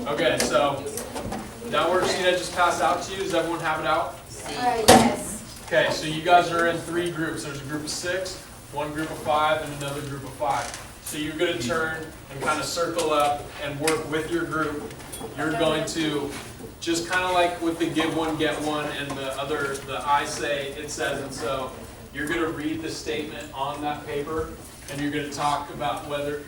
Okay, so that worksheet I just passed out to you, does everyone have it out? Yes. Okay, so you guys are in 3 groups. There's a group of 6, one group of 5, and another group of 5. So you're going to turn and kind of circle up and work with your group. You're going to just kind of like with the give one, get one, and the I say, it says, and so, you're going to read the statement on that paper, and you're going to talk about whether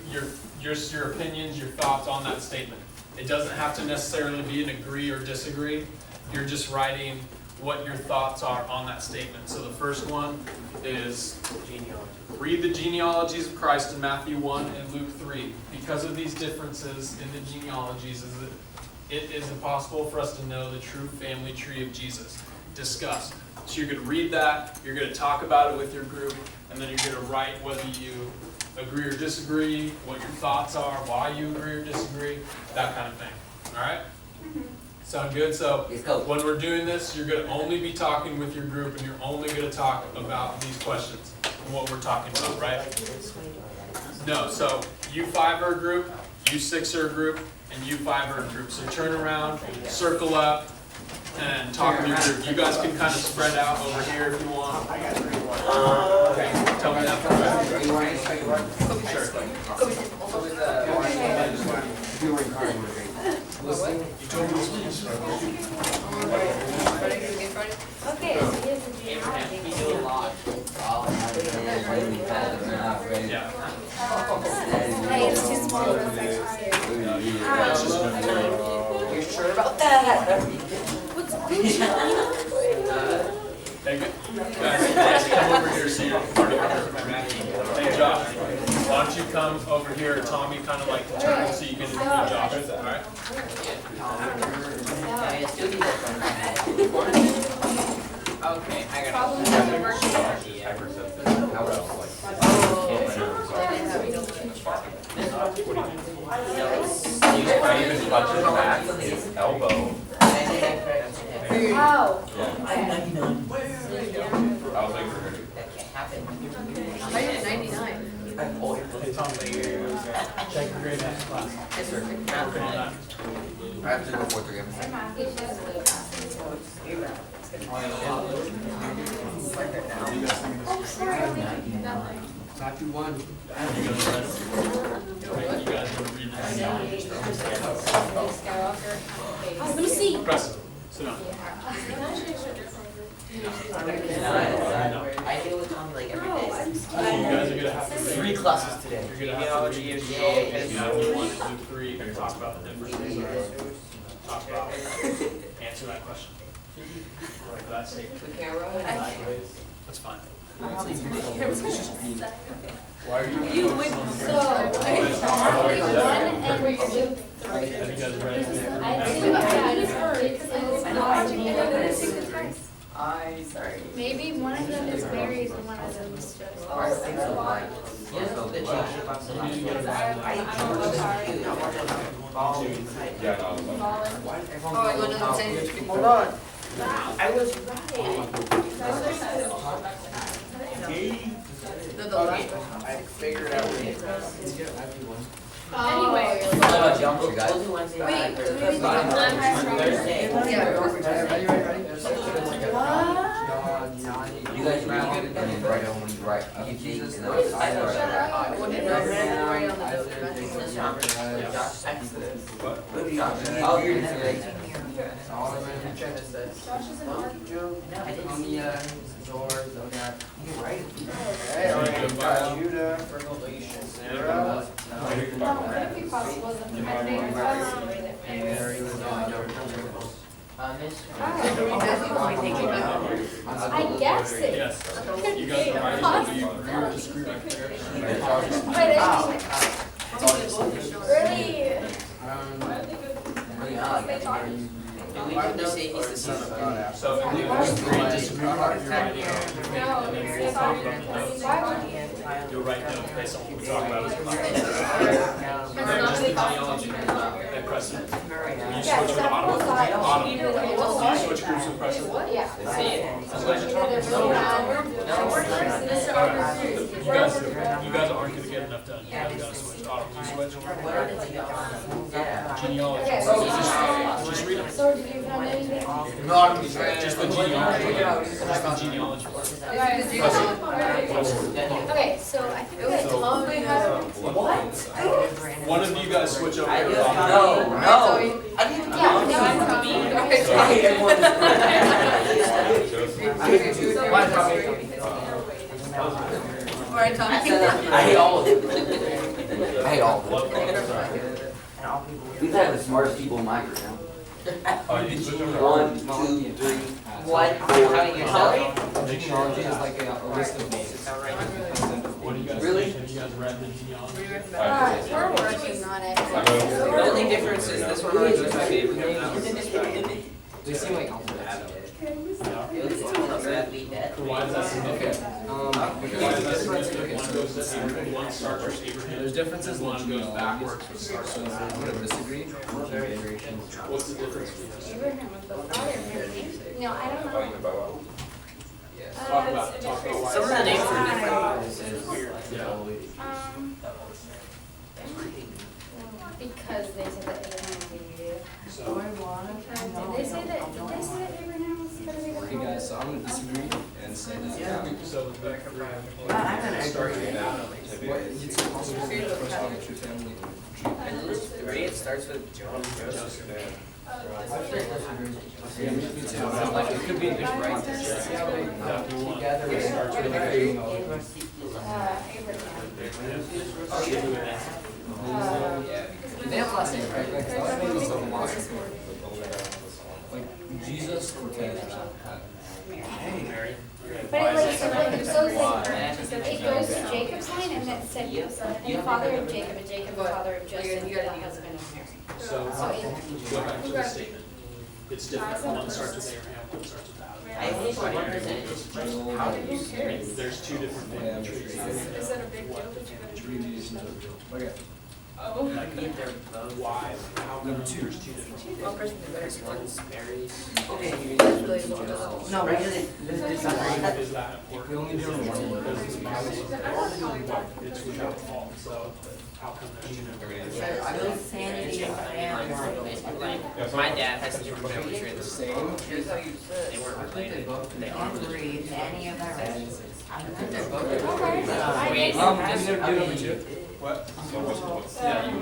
just your opinions, your thoughts on that statement. It doesn't have to necessarily be an agree or disagree. You're just writing what your thoughts are on that statement. So the first one is read the genealogies of Christ in Matthew 1 and Luke 3. Because of these differences in the genealogies, it is impossible for us to know the true family tree of Jesus. Discuss. So you're going to read that, you're going to talk about it with your group, and then you're going to write whether you agree or disagree, what your thoughts are, why you agree or disagree, that kind of thing. All right? Sound good? So when we're doing this, you're going to only be talking with your group, and you're only going to talk about these questions and what we're talking about, right? No, so you 5 are a group, you 6 are a group, and you 5 are a group. So turn around, circle up, and talk with your group. You guys can kind of spread out over here if you want. Okay, tell me that. Sure. You told me to Okay, so here's the genealogy. Yeah. Hey, it's too small for a section. You sure about that? Hey, guys, come over here so you're part of the group. Hey, Josh, why don't you come over here, Tommy, kind of like turn so you can do Josh, all right? Okay, I got Problem with the worksheet. I even touched his back, his elbow. Oh. I was like, I did 99. Hey, Tommy, check your grade next class. Yes, sir. Working on that. I have to go for 3 Matthew 1. You guys want to read this? Let me see. Preston, sit down. I deal with Tommy like every day. So you guys are going to have to read 3 classes today. You're going to have to read Matthew 1 and Luke 3 and talk about the differences. Talk about, answer that question. Like that statement. We can't run. That's fine. Why are you? So, Matthew 1 and Luke 3. Have you guys read it? Sorry. Maybe one of them is berries and one of them is just. Yes, so the change. Yeah, no. Oh, I went to the same. Hold on. I was right. I figured out Anyway. What about geometry, guys? Wait, You guys read it and then write it when you write. You think, and then I write it. Oh, you're the Solomon, Genesis, Job, George, Zodiac. Okay, alright, we've got Judah for Galatians. Sarah. Would it be possible that the Mary was on I guess it. Yes. You guys are right. You agree or disagree back there? Really? We can just say he's the son of God. So if you agree or disagree with what you're writing, and then we'll talk about the notes. You'll write notes based on what we talk about as a class. And then just the genealogy at Preston. You switch with Autumn. You switch groups with Preston. Yeah. You guys aren't going to get enough done. You guys got to switch. Autumn, you switch. Genealogy. Okay. So just read them. So did you find anything? Just the genealogy. Just the genealogy part. Okay, so I think that Aubrey had. One of you guys switch over. No, to no. I didn't Yeah, no, I'm I hate all of them. I hate all of them. These are the smartest people in my group now. Oh, you switch over. 1, 2, 3, What? 4, Genealogy is like a list of names. What do you guys Really? think? Have you guys read the genealogy? we're working on it. The only difference is this one always was my favorite. They seem like alphabets. Why is that significant? Why is that significant? One goes to Abraham, one starts with Abraham. There's differences in One goes genealogy. backwards, which starts So with I'm gonna disagree. What's the difference between this? Abraham was the father, maybe? No, I don't know. Talk about why. Some of the names are different. It's weird. Yeah. Because they said that Abraham was gonna be. So, Did they say that Abraham was gonna be? Okay, guys, so I'm gonna disagree and say that. so the starts with that. What, it's impossible to get a first one true family tree. It starts with John Joseph. Yeah, me too. Like, it could be in different contexts. They have last names, right? Like, last name is like lots. Like, Jesus Cortez or something. Mary. But it like, so like, it goes to Jacob's line and then said, and the father of Jacob, and Jacob the father of Joseph, and the husband of Mary. So, So it, go back to the statement. It's different. One starts with Abraham, one starts with Adam. I think what it is. There's two different family trees. is that a big deal that you gotta do? Okay. Why? How come there's two different? One person the best one's Mary's. No, regularly, this is Why is that important? We only do it one. Because it's It's without fault, so how come there's two different? Sanity and like my dad has a different family tree than the same. They weren't related. They are. any of that. Okay. Is there number two? What? Yeah, you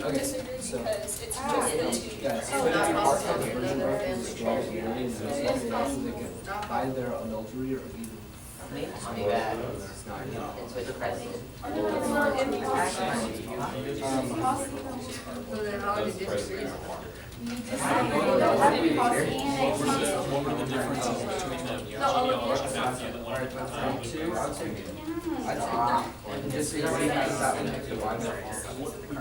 okay, so, guys, so if you are a version of strong unity, and there's nothing else they can hide their adultery or evil. Too bad. It's with the president. What were the differences between the genealogy of Matthew and Mark?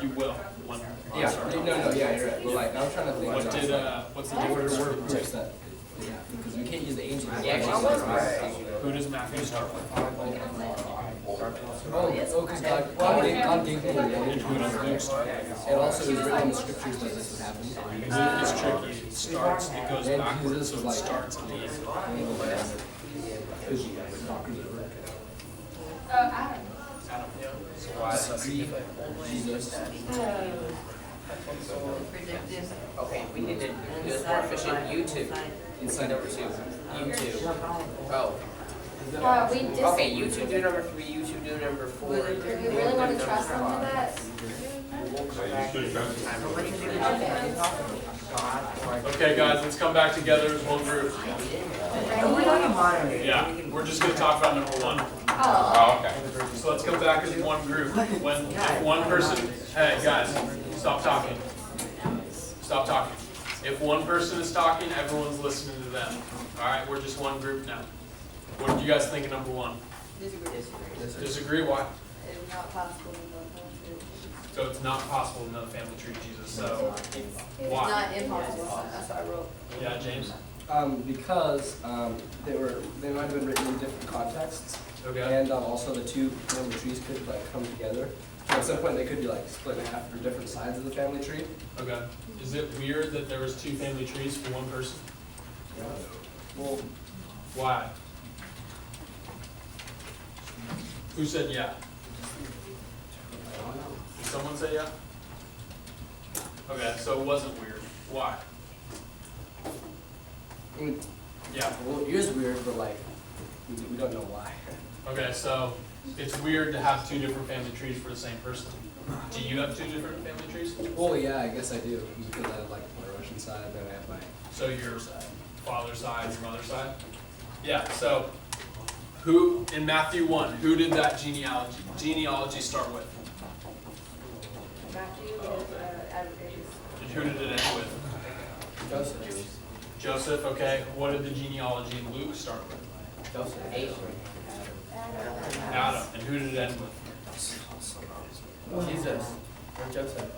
You will. One. Yeah, no, yeah, you're right. But like, I'm trying to think. What did, what's the Word difference? groups that, yeah, because we can't use the ancient. Who does Matthew start with? Because God gave him the ability to understand. And also it was written in the scriptures that this would happen. It's tricky. It starts, it goes And backwards, Jesus so was it like, starts at the end. Adam. Adam, yeah. So why is that significant? Jesus. Okay, we need to do this more efficient. YouTube. Inside Number two. YouTube. Oh. We just, Okay, YouTube do number 3, YouTube do number 4. do we really wanna trust them with that? Okay, guys, let's come back together as one group. Yeah, we're just gonna talk about number one. Oh. Oh, okay. So let's come back as one group. When, if one person, hey, guys, stop talking. Stop talking. If one person is talking, everyone's listening to them. All right, we're just one group now. What did you guys think of number one? Disagree, why? It's not possible to know that. So it's not possible to know the family tree of Jesus, so It's why? not impossible, that's what I wrote. Yeah, James? Because they might have been written in different contexts. Okay. And also the two family trees could like come together. So at some point they could be like split in half for different sides of the family tree. Okay. Is it weird that there was two family trees for one person? Well, Why? Who said yeah? Did someone say yeah? Okay, so it wasn't weird. Why? I mean, Yeah. well, it is weird, but like, we don't know why. Okay, so it's weird to have two different family trees for the same person. Do you have two different family trees? Well, yeah, I guess I do, because I have like my Russian side, then I have my So your father's side, your mother's side? Yeah, so who, in Matthew 1, who did that genealogy start with? And who did it end with? Joseph. Joseph, okay. What did the genealogy in Luke start with? Joseph. Adam. And who did it end with? Jesus. Or Joseph.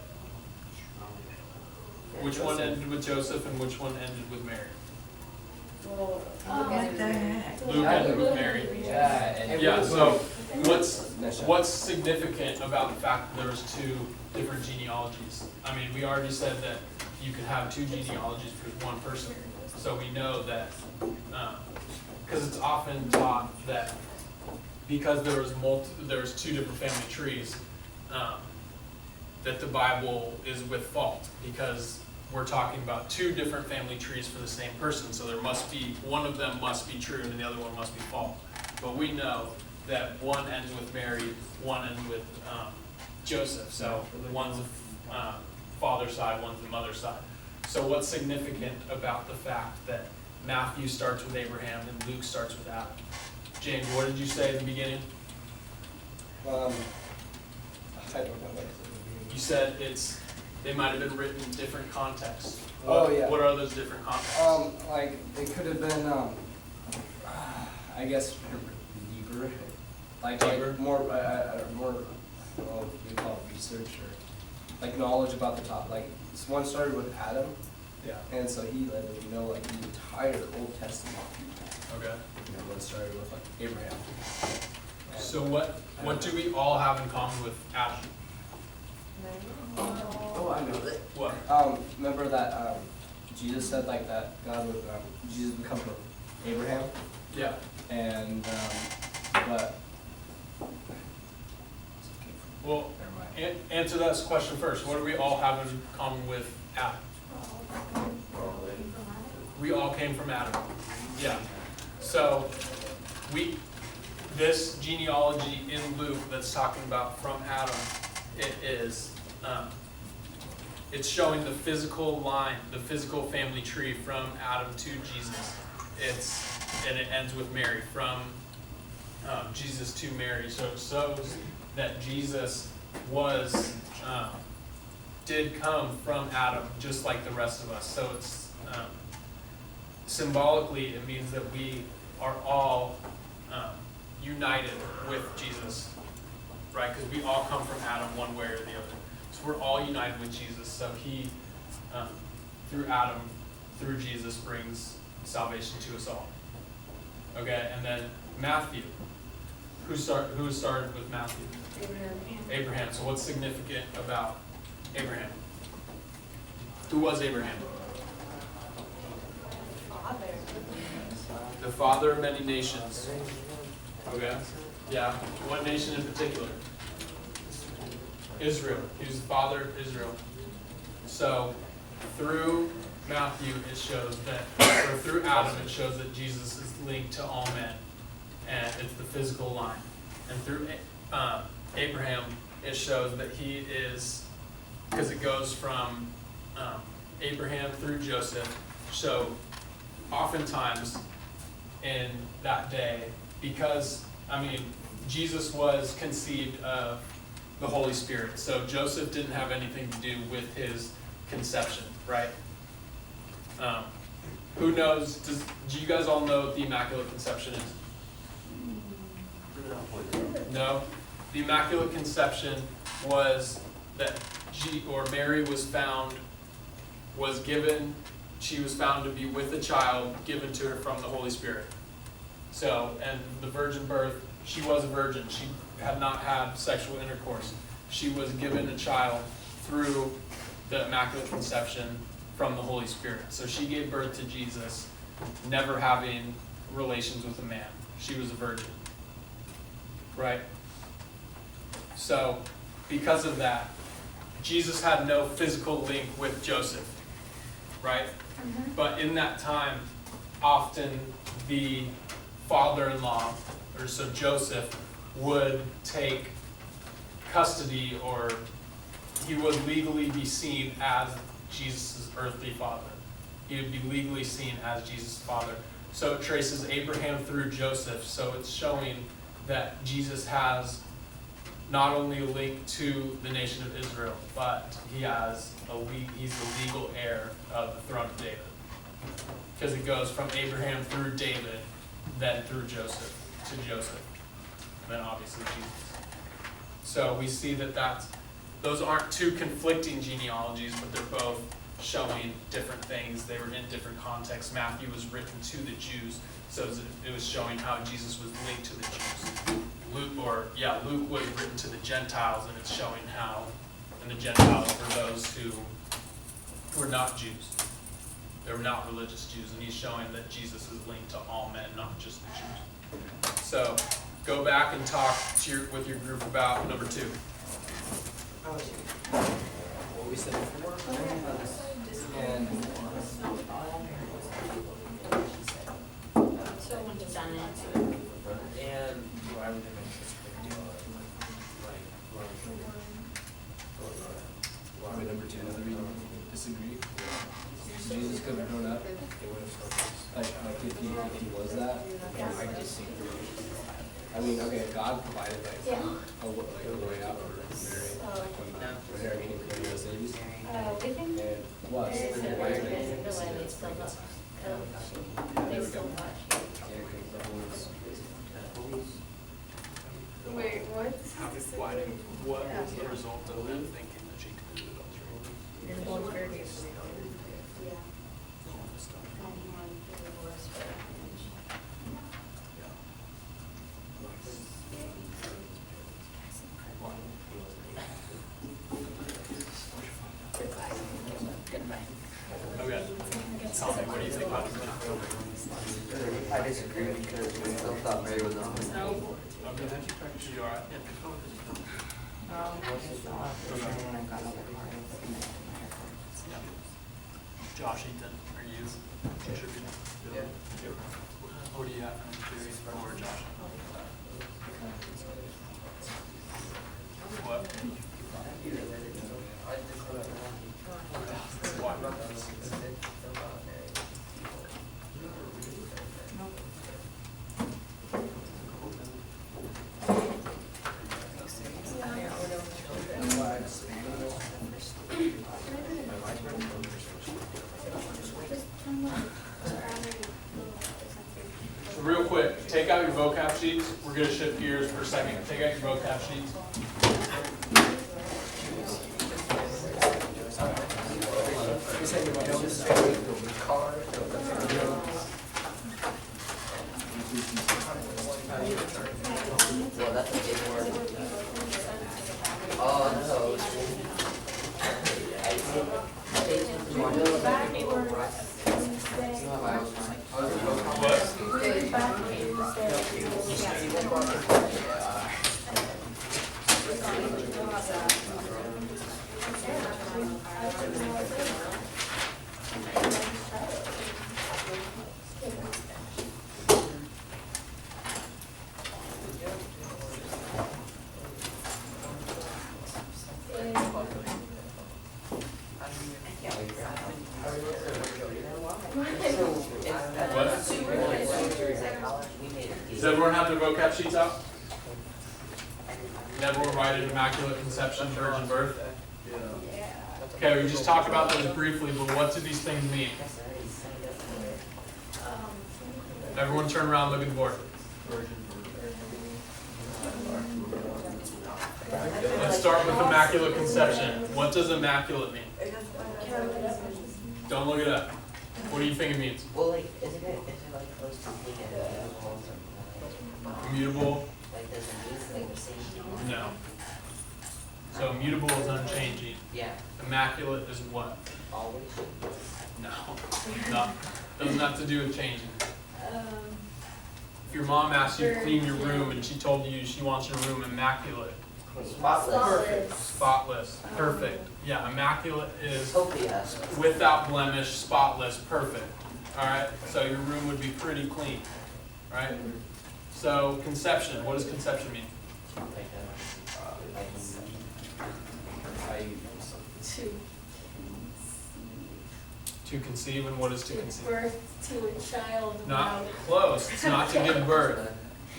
Which one ended with Joseph and which one ended with Mary? Luke ended with Mary. Yeah, so what's significant about the fact that there's two different genealogies? I mean, we already said that you can have two genealogies for one person. So we know that, because it's often taught that because there was two different family trees, that the Bible is with fault, because we're talking about two different family trees for the same person, so there must be, one of them must be true and the other one must be false. But we know that one ends with Mary, one ends with Joseph, so one's the father's side, one's the mother's side. So what's significant about the fact that Matthew starts with Abraham and Luke starts with Adam? James, what did you say at the beginning? I don't know what You said they might have been written in different contexts. Oh, yeah. What are those different contexts? Like, it could have been, I guess, deeper. Deeper? More, what we call it, research, or, like, knowledge about the top. Like, one started with Adam, Yeah. and so he let us know, like, the entire Old Testament. Okay. You know, one started with, like, Abraham. And So what do we all have in common with Adam? Oh, I know that. What? Remember that, Jesus said, like, that God would, Jesus would come from Abraham, Yeah. and, but. Well, Never mind. answer that question first. What do we all have in common with Adam? We all came from Adam. Yeah. So this genealogy in Luke that's talking about from Adam, it's showing the physical line, the physical family tree from Adam to Jesus. And it ends with Mary, from Jesus to Mary. So it shows that Jesus did come from Adam, just like the rest of us. So it's symbolically, it means that we are all united with Jesus, right? Because we all come from Adam one way or the other. So we're all united with Jesus. So he, through Adam, through Jesus, brings salvation to us all. Okay, and then Matthew. Who started with Matthew? Abraham. So what's significant about Abraham? Who was Abraham? The father of many nations. Okay. Yeah. What nation in particular? Israel. He was the father of Israel. So through Matthew it shows that, or through Adam it shows that Jesus is linked to all men. And it's the physical line. And through Abraham, it shows that he is, because it goes from Abraham through Joseph. So oftentimes in that day, because, Jesus was conceived of the Holy Spirit. So Joseph didn't have anything to do with his conception, right? Who knows, do you guys all know what the Immaculate Conception is? No? The Immaculate Conception was that Mary was found to be with a child given to her from the Holy Spirit. So, and the virgin birth, she was a virgin. She had not had sexual intercourse. She was given a child through the Immaculate Conception from the Holy Spirit. So she gave birth to Jesus, never having relations with a man. She was a virgin. Right? So, because of that, Jesus had no physical link with Joseph, right? But in that time, often the father-in-law, or so Joseph, would take custody, or he would legally be seen as Jesus' earthly father. He would be legally seen as Jesus' father. So it traces Abraham through Joseph, so it's showing that Jesus has not only a link to the nation of Israel, but he's the legal heir of the throne of David. Because it goes from Abraham through David, then through Joseph, to Joseph, and then obviously Jesus. So we see that those aren't two conflicting genealogies, but they're both showing different things. They were in different contexts. Matthew was written to the Jews, so it was showing how Jesus was linked to the Jews. Luke was written to the Gentiles, and it's showing how, and the Gentiles were those who were not Jews. They were not religious Jews, and he's showing that Jesus is linked to all men, not just the Jews. So go back and talk with your group about number 2. What we said before. And and why would they make such a big deal of why number 2, another reason to disagree? Jesus could have grown up. Like if he was that, I just think. I mean, okay, God provided a way out for Mary, when Mary came to the cities. And plus, Wait, what? What was the result of them thinking that she committed adultery? Okay. Tell me, what do you think about it? I disagree because we still thought Mary was on. Okay. You alright? Josh, Ethan, are you contributing? Yeah. What do you have for Josh? What? So real quick, take out your vocab sheets. We're going to shift gears for a second. Take out your vocab sheets. Well, that's a big word. Oh, no. Does everyone have their vocab sheets out? Can everyone write an immaculate conception, virgin birth? Okay, we just talked about those briefly, but what do these things mean? Everyone turn around, look at the board. Let's start with immaculate conception. What does immaculate mean? Don't look it up. What do you think it means? Well, like, isn't it like close to being Immutable? like does it mean like the same? No. So immutable is unchanging. Yeah, Immaculate is what? always. No. No. Doesn't have to do with changing. If your mom asked you to clean your room and she told you she wants your room immaculate, Spotless. Spotless, perfect. Yeah, immaculate is Copious. without blemish, spotless, perfect. All right, so your room would be pretty clean, right? So conception, what does conception mean? To conceive, and what is to conceive? Birth to a child. Not close. It's not to give birth.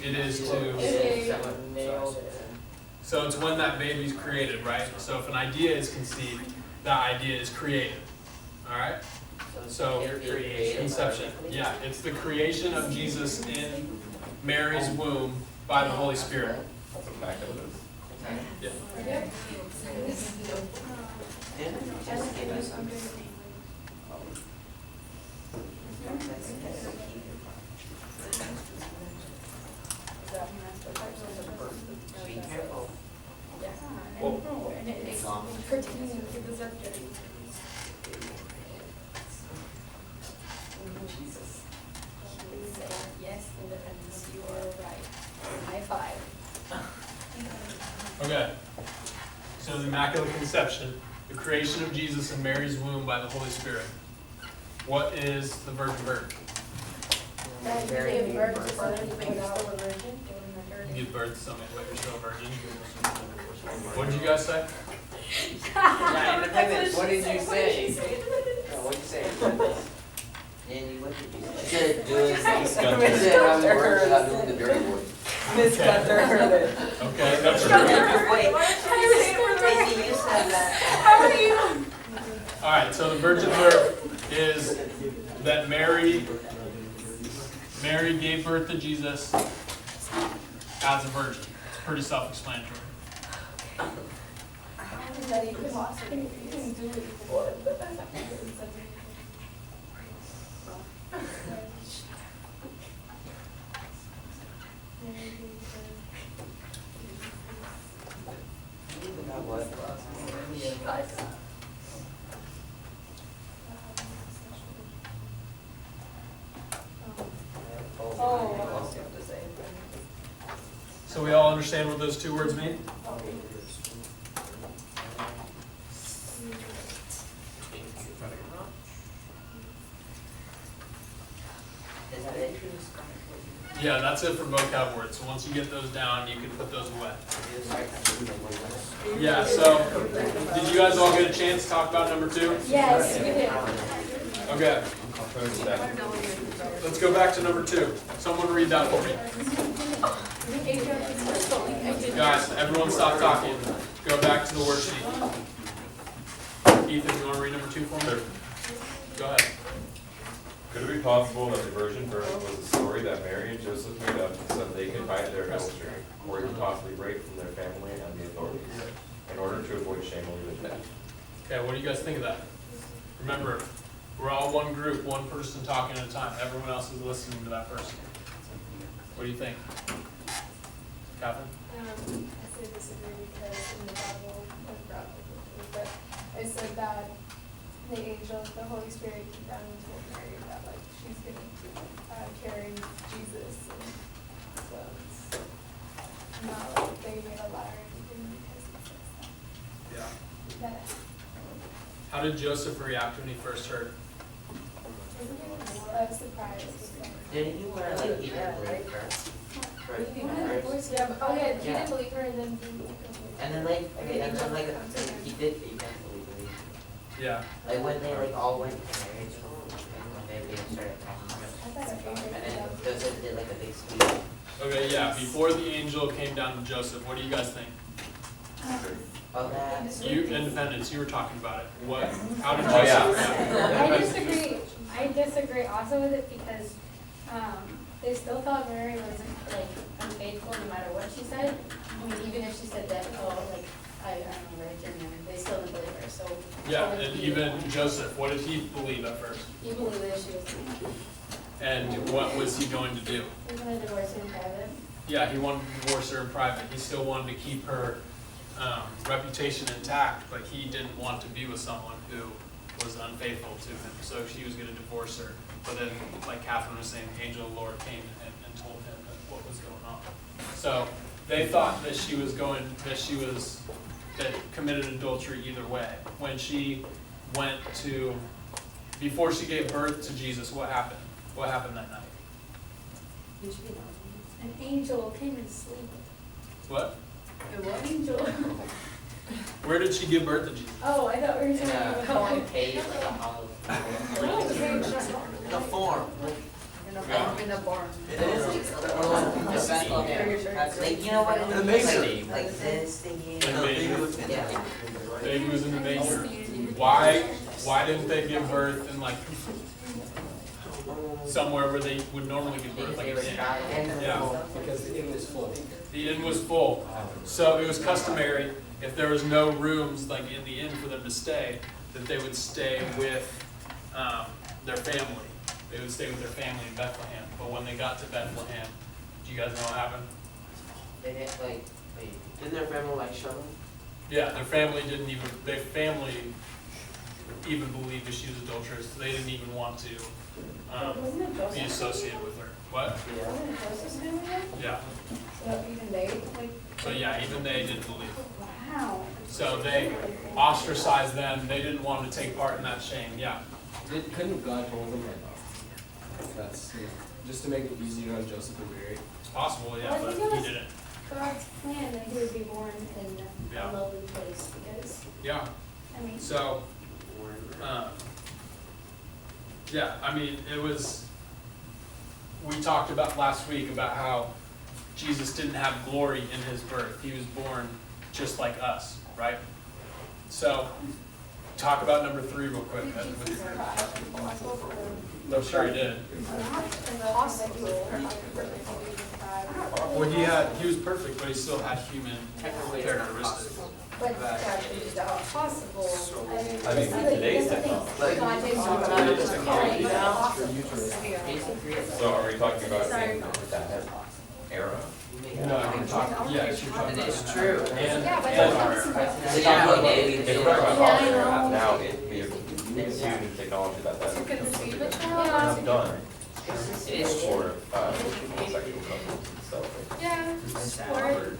It is to. So it's when that baby's created, right? So if an idea is conceived, that idea is created. All right. So conception. Yeah, it's the creation of Jesus in Mary's womb by the Holy Spirit. Yeah. Be careful. And it's pertaining to the subject. Yes, independence, you are right. High five. Okay. So the Immaculate Conception, the creation of Jesus in Mary's womb by the Holy Spirit. What is the virgin birth? That you gave birth to somebody, but you're still a virgin. You give birth to somebody, but you're still a virgin. What did you guys say? Yeah, independence. What did you say? What'd you say? Andy, what did you say? She said doing, she said having words without doing the dirty work. Miss Gunther heard it. Okay, that's true. Wait, Macy, you said that. How are you? All right, so the virgin birth is that Mary gave birth to Jesus as a virgin. It's pretty self-explanatory. That you could possibly you can do it before, but that's not good. About what? Oh. So we all understand what those two words mean? Is that it? Yeah, that's it for vocab words. So once you get those down, you can put those away. Yeah, so did you guys all get a chance to talk about number 2? Yes, we did. Okay. Let's go back to number 2. Someone read that for me. Guys, everyone stop talking. Go back to the worksheet. Ethan, you want to read number 2 for me? Go ahead. Could it be possible that the virgin birth was a story that Mary and Joseph made up so that they could hide their adultery, or even possibly break from their family and the authorities, in order to avoid shame or even death? Okay, what do you guys think of that? Remember, we're all one group, one person talking at a time. Everyone else is listening to that person. What do you think? Catherine? I say disagree because in the Bible, but it said that the angel, the Holy Spirit came down and told Mary that like she's gonna carry Jesus, and so it's not like they made a lie or anything because it says Yeah. that. How did Joseph react when he first heard? I was surprised. Didn't you learn like he didn't believe her? Yeah, but, oh yeah, he Yeah. didn't believe her, and then And then like, okay, and then like, he did eventually believe her. Yeah. Like when they like all went to marriage, and they started talking. I thought And it then was Joseph did like a big speech. Okay, yeah. Before the angel came down to Joseph, what do you guys think? Oh, that. You, Independence, you were talking about it. What? How did Oh, Joseph yeah. react? I disagree also with it because, they still thought Mary wasn't like unfaithful no matter what she said. I mean, even if she said that, I don't know, right, they still didn't believe her, so. Yeah, and even Joseph, what did he believe at first? He believed that she was, And what was he going to do? he was gonna divorce her in private. Yeah, he wanted to divorce her in private. He still wanted to keep her reputation intact, but he didn't want to be with someone who was unfaithful to him. So she was going to divorce her. But then, like Catherine was saying, the angel of the Lord came and told him that what was going on. So they thought that that committed adultery either way. When she went to, before she gave birth to Jesus, what happened? What happened that night? An angel came and sleep. What? An angel. Where did she give birth to Jesus? Oh, I thought we were In talking a about. corn cave, like a hollow. In a farm. In a barn. Like, you know what? In the manger. Like this thingy. In the manger. Yeah. Baby was in the manger. Why didn't they give birth in like somewhere where they would normally give birth, like an inn? Yeah, Because the inn was full. the inn was full. So it was customary, if there was no rooms like in the inn for them to stay, that they would stay with their family. They would stay with their family in Bethlehem. But when they got to Bethlehem, do you guys know what happened? They didn't didn't their family like shove them? Yeah, their family even believed that she was adulterous. They didn't even want to Wasn't it Joseph? be associated with her. What? Wasn't it Joseph's family then? Yeah. So even they, like, So yeah, even they didn't believe. wow. So they ostracized them. They didn't want to take part in that shame. Yeah. Couldn't God hold them? That's, just to make it easier on Joseph and Mary. It's possible, yeah, Well, I but think it he was- didn't. God's plan that he would be born in Yeah. a lowly place because, Yeah. I mean, So, yeah, I mean, we talked about last week about how Jesus didn't have glory in his birth. He was born just like us, right? So, talk about number 3 real quick. I'm sure he did. Well, he was perfect, but he still had human characteristics. but God used it all possible. I mean, today's technology. God takes So are we talking about that era? No, I'm talking, yeah, you're talking And about. it's true. And, Yeah, but and that's- They talk about David. If we're talking about Yeah, I our era, know. now we have human technology that Yeah. have done It is true. for homosexual couples and stuff. Yeah, or,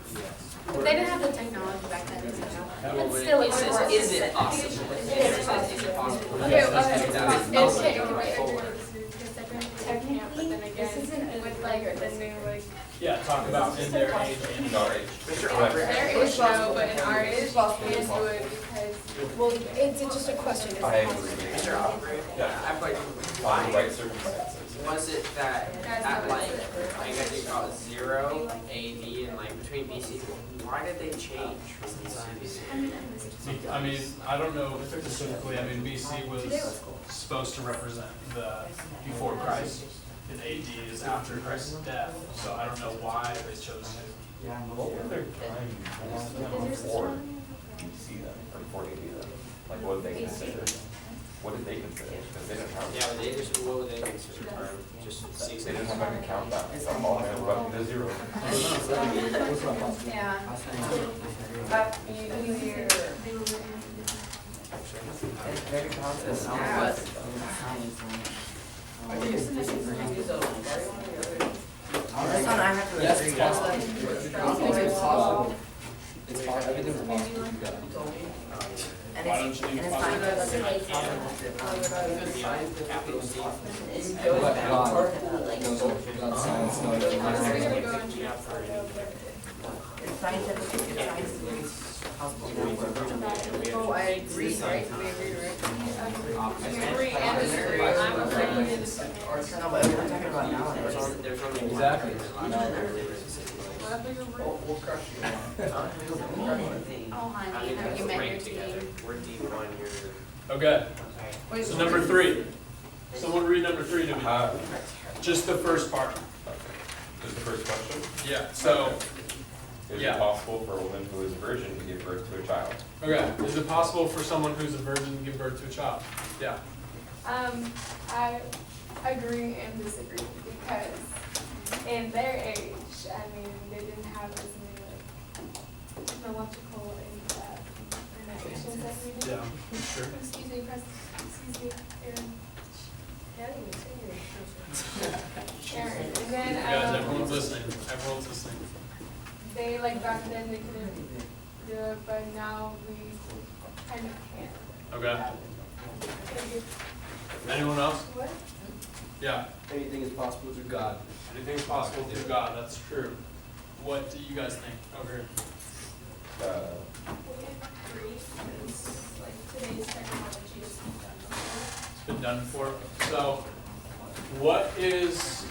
they didn't have the technology back then, so. But still, It says, is it possible? It says, is it possible? Okay, It says, okay, it's can we possible. agree to disagree? Because technically, yeah, but then This isn't again, with like the new like. Yeah, talk about in their age and In our age. There is no, but in our age, you can't do it because. Well, it's just a question. I agree. Mr. Aubrey, Yeah. I've like, On the right circumstances. was it that at like, I guess you call it 0 AD and like between BC, why did they change from BC to BC? I mean, I don't know specifically, I mean, BC was supposed to represent the before Christ, and AD is after Christ's death, so I don't know why they chose to. What were their time before BC then, or before AD then? Like what did they consider? What did they consider? Because they didn't have. Yeah, but they just, what would they consider term? Just They season? didn't have an account that, it's all handled up to 0. Yeah. Very positive. Sounds This one I have to Yes, agree. it's possible. It's possible. It's possible. Everything's possible with God. And Why don't you think it's possible? Capital C. But God knows what God's science knows. It's scientific, it's scientifically possible now for a virgin baby. Oh, I agree, right? We agree, right? Agree and disagree. I'm agreeing and disagreeing. No, but we're talking about nowadays. There's only one. Exactly. We'll crush you. Oh, I honey, mean, have you we're met your ranked together. team? We're D1, you're. Okay, Wait, so number 3. Someone read number 3 to me. Just the first part. Just the first question. Yeah, so, Is Yeah. it possible for a woman who is a virgin to give birth to a child? okay, is it possible for someone who's a virgin to give birth to a child? Yeah. I agree and disagree because in their age, I mean, they didn't have as many like technological innovations as we do. Yeah, sure. Excuse me, excuse me, Aaron. Aaron, and Guys, then, everyone's listening, everyone's listening. they, like, back then, they couldn't do it, but now we kind of can. Okay. Like, Anyone else? what? Yeah. Anything is possible through God. Anything's possible through God. That's true. What do you guys think over here? We agree, because, like, today's technology is done. It's been done before. So, what is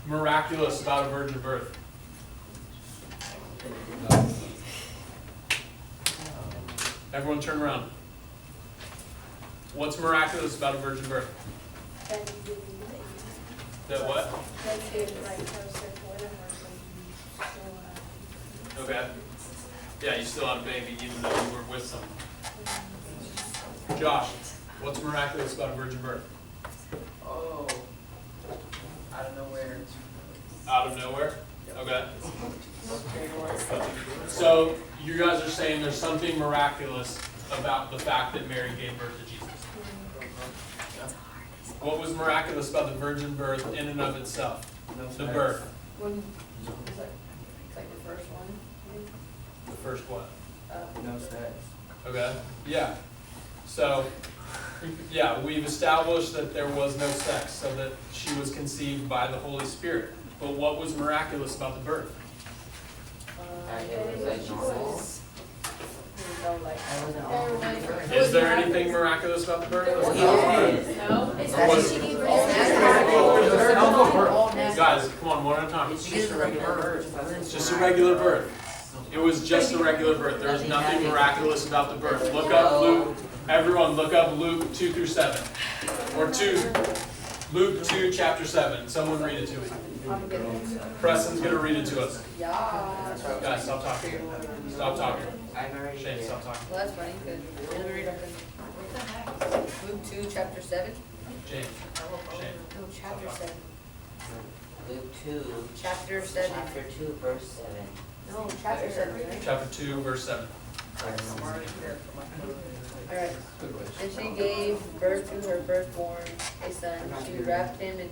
miraculous about a virgin birth? Everyone turn around. What's miraculous about a virgin birth? That what? Okay. Yeah, you still had a baby even though you were with someone. Josh, what's miraculous about a virgin birth? Oh, out of nowhere. Out of nowhere? Okay. So you guys are saying there's something miraculous about the fact that Mary gave birth to Jesus. What was miraculous about the virgin birth in and of itself? The birth. It's like the first one. The first what? No sex. Okay. Yeah. So, yeah, we've established that there was no sex, so that she was conceived by the Holy Spirit. But what was miraculous about the birth? Is there anything miraculous about the birth? No, it's Or was- she gave birth. Guys, come on, one at a time. It's just a regular bird. It's just a regular birth. It was just a regular birth. There's nothing miraculous about the birth. Look up Luke, everyone look up Luke 2 through 7. Or 2, Luke 2, chapter 7. Someone read it to me. Preston's gonna read it to us. Yeah. Guys, stop talking. Stop talking. I'm already Shane, there. stop talking. Well, that's funny, because Luke 2, chapter 7. James, Shane. No, chapter 7. Luke 2, Chapter 7. chapter 2, verse 7. No, chapter 7. Chapter 2, verse 7. Alright. And she gave birth to her firstborn, a son. She wrapped him in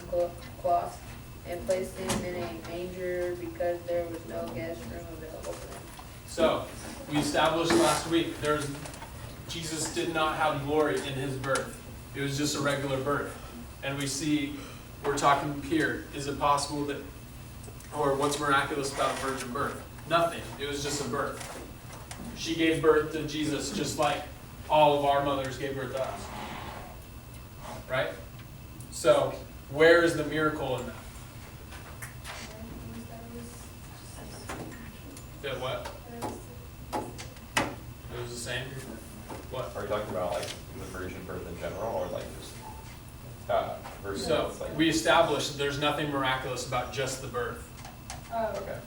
cloths and placed him in a manger because there was no guest room available for them. So, we established last week, Jesus did not have glory in his birth. It was just a regular birth. And we see, we're talking here, is it possible that, or what's miraculous about a virgin birth? Nothing. It was just a birth. She gave birth to Jesus just like all of our mothers gave birth to us. Right? So, where is the miracle in that? That what? It was the same? What? Are you talking about like the virgin birth in general, or like just versus So, like? we established there's nothing miraculous about just the birth. Oh, Okay.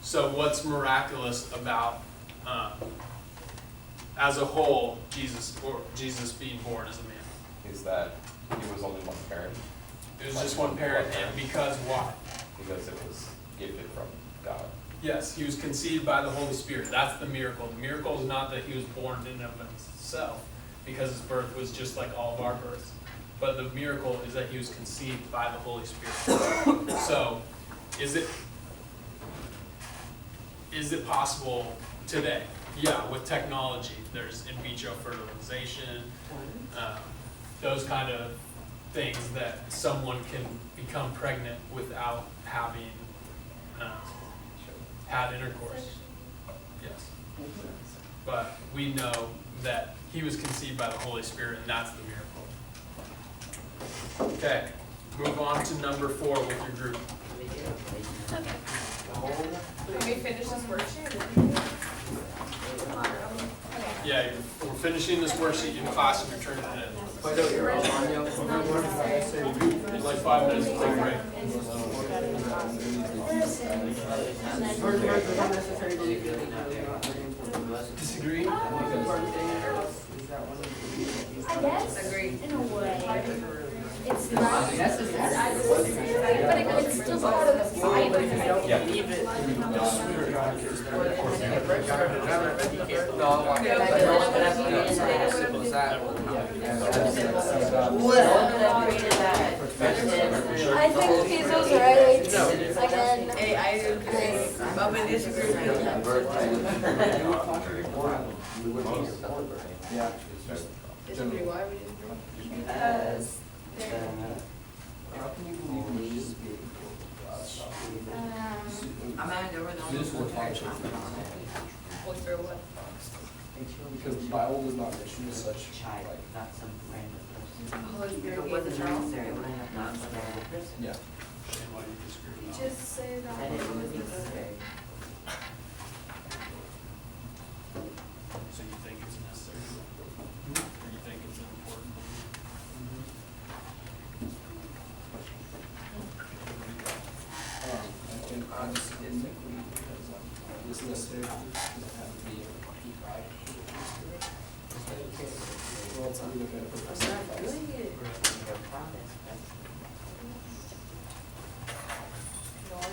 So what's miraculous about, as a whole, Jesus being born as a man? Is that he was only one parent? It was just one parent, and because why? Because it was gifted from God. Yes, he was conceived by the Holy Spirit. That's the miracle. The miracle is not that he was born in and of himself, because his birth was just like all of our births. But the miracle is that he was conceived by the Holy Spirit. So, is it possible today? Yeah, with technology, there's in vitro fertilization, those kind of things that someone can become pregnant without having had intercourse. Yes. But we know that he was conceived by the Holy Spirit, and that's the miracle. Okay, move on to number 4 with your group. can we finish this worksheet? Yeah, we're finishing this worksheet in class and you're turning it in. It's like 5 minutes to take a break. Disagree? I guess. Agree. In a way. It's not. But it's still part of the Bible. I think these are right. Again. Hey, I agree. I'm gonna disagree with you. We wouldn't be here without the birthday. Yeah. Disagree, why we disagree? Because How can you believe we just be? Amanda, we're the only This will ones function. What's for what? Because the Bible does not mention such, like, Holy Spirit gave the child. yeah. Shane, why do you disagree? just say that. So you think it's necessary? Or you think it's important? And I just didn't think we, because, this necessary, doesn't have to be God. Well, it's not even gonna put I'm not doing it. No, I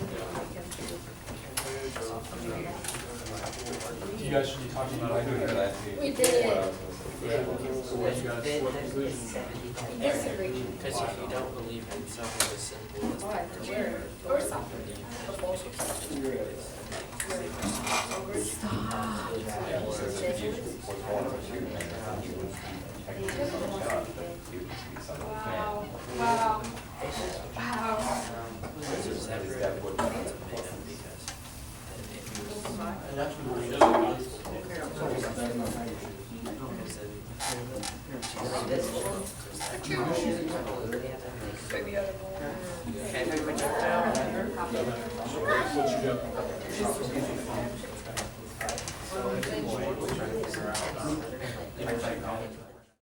You guys should be talking about it. We did. So what you guys, what conclusions? Disagree. Because if you don't believe in something as simple as Where? Or something. Wow, wow, wow. this is every word that's made up because Maybe out of okay, maybe we check it out. What you got?